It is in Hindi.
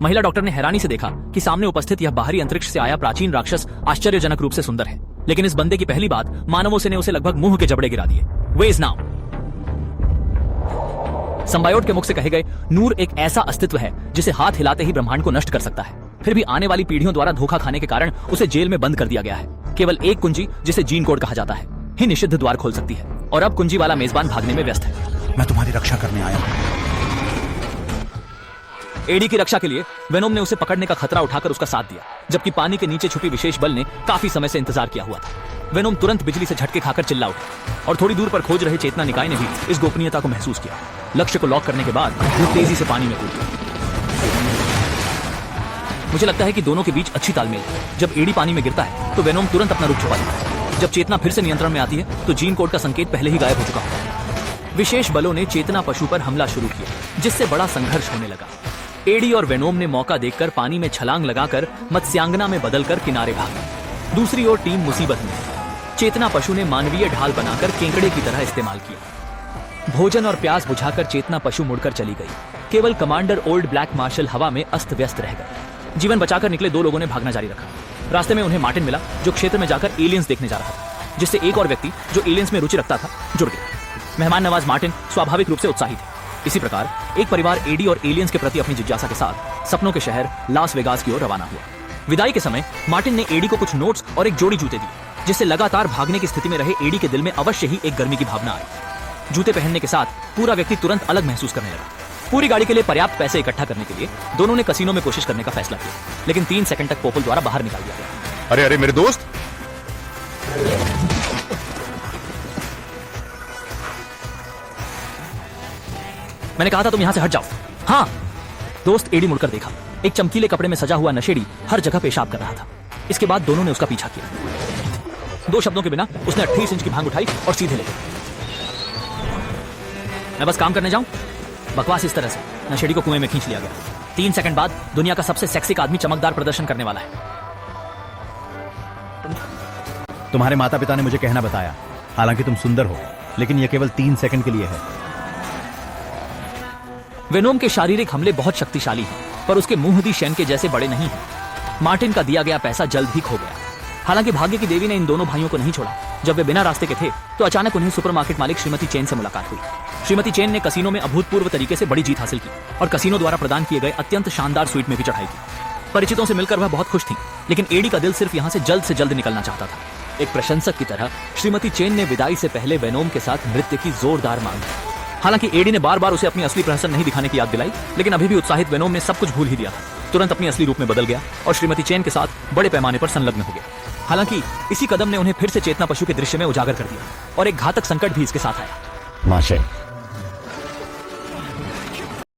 महिला डॉक्टर ने हैरानी से देखा कि सामने उपस्थित यह बाहरी अंतरिक्ष से आया प्राचीन राक्षस आश्चर्यजनक रूप से सुंदर है, लेकिन इस बंदे की पहली बात मानवों से ने उसे लगभग मुंह के जबड़े गिरा दिए। Way is now. संबायोट के मुख से कहे गए नूर एक ऐसा अस्तित्व है जिसे हाथ हिलाते ही ब्रह्मांड को नष्ट कर सकता है। फिर भी आने वाली पीढ़ियों द्वारा धोखा खाने के कारण उसे जेल में बंद कर दिया गया है। केवल एक कुंजी, जिसे जीन कोड कहा जाता है, ही निषिद्ध द्वार खोल सकती है, और अब कुंजी वाला मेजबान भागने में व्यस्त है। मैं तुम्हारी रक्षा करने आया हूं। एडी की रक्षा के लिए वेनोम ने उसे पकड़ने का खतरा उठाकर उसका साथ दिया, जबकि पानी के नीचे छुपी विशेष बल ने काफी समय से इंतजार किया हुआ था। वेनोम तुरंत बिजली से झटके खाकर चिल्ला उठा, और थोड़ी दूर पर खोज रहे चेतना निकाय ने भी इस गोपनीयता को महसूस किया। लक्ष्य को लॉक करने के बाद वो तेजी से पानी में कूद गया। मुझे लगता है कि दोनों के बीच अच्छी तालमेल है। जब एडी पानी में गिरता है तो वेनोम तुरंत अपना रुख छुपा लेता है। जब चेतना फिर से नियंत्रण में आती है तो जीन कोड का संकेत पहले ही गायब हो चुका होता है। विशेष बलों ने चेतना पशु पर हमला शुरू किया, जिससे बड़ा संघर्ष होने लगा। एडी और वेनोम ने मौका देखकर पानी में छलांग लगाकर मत्स्यांगना में बदलकर किनारे भागा। दूसरी ओर टीम मुसीबत में। चेतना पशु ने मानवीय ढाल बनाकर केंकड़े की तरह इस्तेमाल किया। भोजन और प्यास बुझाकर चेतना पशु मुड़कर चली गई। केवल कमांडर ओल्ड ब्लैक मार्शल हवा में अस्त व्यस्त रह गए। जीवन बचाकर निकले दो लोगों ने भागना जारी रखा। रास्ते में उन्हें मार्टिन मिला, जो क्षेत्र में जाकर एलियंस देखने जा रहा था, जिससे एक और व्यक्ति जो एलियंस में रुचि रखता था जुड़ गया। मेहमान नवाज मार्टिन स्वाभाविक रूप से उत्साहित थे। इसी प्रकार एक परिवार एडी और एलियंस के प्रति अपनी जिज्ञासा के साथ सपनों के शहर लास वेगास की ओर रवाना हुआ। विदाई के समय मार्टिन ने एडी को कुछ नोट्स और एक जोड़ी जूते दिए, जिससे लगातार भागने की स्थिति में रहे एडी के दिल में अवश्य ही एक गर्मी की भावना आई। जूते पहनने के साथ पूरा व्यक्ति तुरंत अलग महसूस करने लगा। पूरी गाड़ी के लिए पर्याप्त पैसे इकट्ठा करने के लिए दोनों ने कसीनो में कोशिश करने का फैसला किया, लेकिन 3 सेकंड तक पोपल द्वारा बाहर निकाल दिया गया। अरे अरे मेरे दोस्त, मैंने कहा था तुम यहां से हट जाओ। हाँ। दोस्त एडी मुड़कर देखा। एक चमकीले कपड़े में सजा हुआ नशेड़ी हर जगह पेशाब कर रहा था। इसके बाद दोनों ने उसका पीछा किया। 2 शब्दों के बिना उसने 28 इंच की भांग उठाई और सीधे ले गई। मैं बस काम करने जाऊं? बकवास इस तरह से नशेड़ी को कुएं में खींच लिया गया। 3 सेकंड बाद दुनिया का सबसे सेक्सी आदमी चमकदार प्रदर्शन करने वाला है। तुम्हारे माता पिता ने मुझे कहना बताया, हालांकि तुम सुंदर हो, लेकिन यह केवल 3 सेकंड के लिए है। वेनोम के शारीरिक हमले बहुत शक्तिशाली हैं, पर उसके मुंहदी शैन के जैसे बड़े नहीं हैं। मार्टिन का दिया गया पैसा जल्द ही खो गया। हालांकि भाग्य की देवी ने इन दोनों भाइयों को नहीं छोड़ा। जब वे बिना रास्ते के थे तो अचानक उन्हें सुपरमार्केट मालिक श्रीमती चेन से मुलाकात हुई। श्रीमती चेन ने कसीनो में अभूतपूर्व तरीके से बड़ी जीत हासिल की और कसीनो द्वारा प्रदान किए गए अत्यंत शानदार स्वीट में भी चढ़ाई की। परिचितों से मिलकर वह बहुत खुश थी, लेकिन एडी का दिल सिर्फ यहाँ से जल्द निकलना चाहता था। एक प्रशंसक की तरह श्रीमती चेन ने विदाई से पहले वेनोम के साथ नृत्य की जोरदार मांग की। हालांकि एडी ने बार बार उसे अपनी असली प्रहसन नहीं दिखाने की याद दिलाई, लेकिन अभी भी उत्साहित वेनोम ने सब कुछ भूल ही दिया था। तुरंत अपनी असली रूप में बदल गया और श्रीमती चेन के साथ बड़े पैमाने पर संलग्न हो गया। हालांकि इसी कदम ने उन्हें फिर से चेतना पशु के दृश्य में उजागर कर दिया और एक घातक संकट भी इसके साथ आया। महाशय,